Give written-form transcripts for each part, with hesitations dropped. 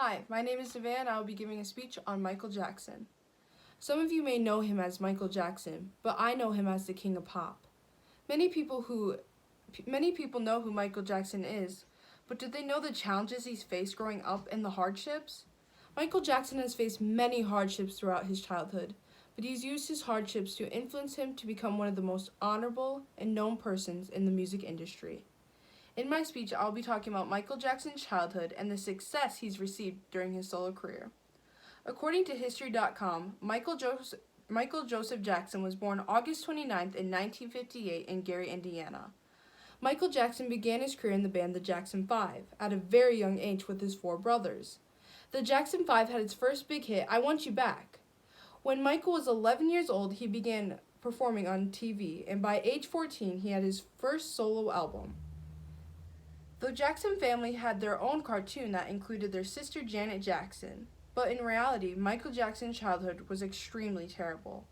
Hi, my name is Nevaeh and I will be giving a speech on Michael Jackson. Some of you may know him as Michael Jackson, but I know him as the King of Pop. Many people know who Michael Jackson is, but did they know the challenges he's faced growing up and the hardships? Michael Jackson has faced many hardships throughout his childhood, but he's used his hardships to influence him to become one of the most honorable and known persons in the music industry. In my speech, I'll be talking about Michael Jackson's childhood and the success he's received during his solo career. According to History.com, Michael Joseph Jackson was born August 29th in 1958 in Gary, Indiana. Michael Jackson began his career in the band The Jackson 5 at a very young age with his 4 brothers. The Jackson 5 had its first big hit, I Want You Back. When Michael was 11 years old, he began performing on TV, and by age 14, he had his first solo album. The Jackson family had their own cartoon that included their sister Janet Jackson, but in reality, Michael Jackson's childhood was extremely terrible.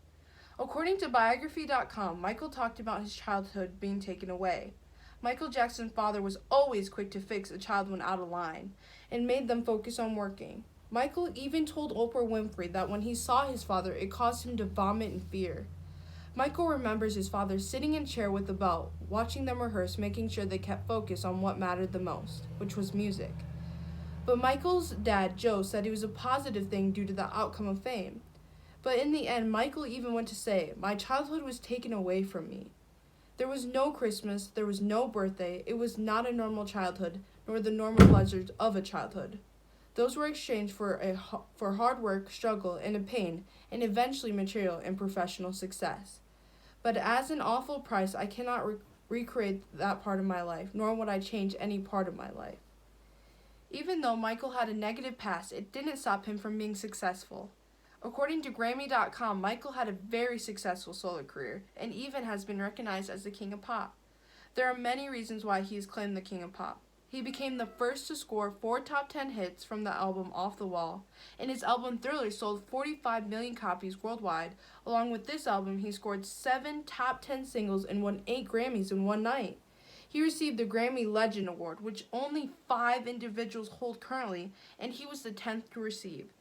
According to Biography.com, Michael talked about his childhood being taken away. Michael Jackson's father was always quick to fix a child when out of line, and made them focus on working. Michael even told Oprah Winfrey that when he saw his father, it caused him to vomit in fear. Michael remembers his father sitting in a chair with a belt, watching them rehearse, making sure they kept focus on what mattered the most, which was music. But Michael's dad, Joe, said it was a positive thing due to the outcome of fame. But in the end, Michael even went to say, "My childhood was taken away from me. There was no Christmas, there was no birthday, it was not a normal childhood, nor the normal pleasures of a childhood. Those were exchanged for hard work, struggle, and a pain, and eventually material and professional success. But as an awful price, I cannot recreate that part of my life, nor would I change any part of my life." Even though Michael had a negative past, it didn't stop him from being successful. According to Grammy.com, Michael had a very successful solo career, and even has been recognized as the King of Pop. There are many reasons why he is claimed the King of Pop. He became the first to score 4 top 10 hits from the album Off the Wall, and his album Thriller sold 45 million copies worldwide. Along with this album, he scored 7 top 10 singles and won 8 Grammys in one night. He received the Grammy Legend Award, which only 5 individuals hold currently, and he was the 10th to receive.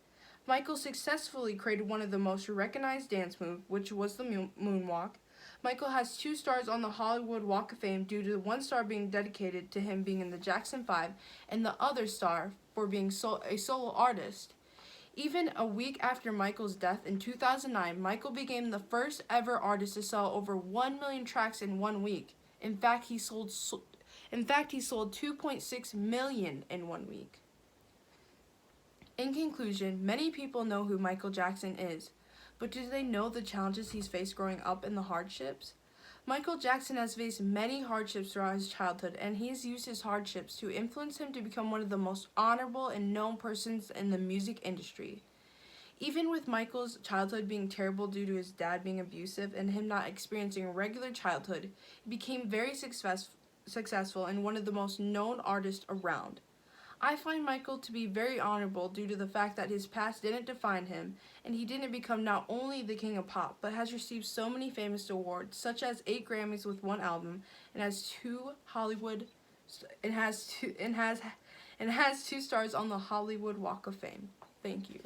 Michael successfully created one of the most recognized dance moves, which was the moonwalk. Michael has 2 stars on the Hollywood Walk of Fame due to 1 star being dedicated to him being in the Jackson 5 and the other star for being a solo artist. Even a week after Michael's death in 2009, Michael became the first ever artist to sell over 1 million tracks in 1 week. In fact, he sold 2.6 million in 1 week. In conclusion, many people know who Michael Jackson is, but do they know the challenges he's faced growing up and the hardships? Michael Jackson has faced many hardships throughout his childhood, and he has used his hardships to influence him to become one of the most honorable and known persons in the music industry. Even with Michael's childhood being terrible due to his dad being abusive and him not experiencing a regular childhood, he became very successful and one of the most known artists around. I find Michael to be very honorable due to the fact that his past didn't define him, and he didn't become not only the King of Pop, but has received so many famous awards, such as 8 Grammys with 1 album, and has 2 stars on the Hollywood Walk of Fame. Thank you.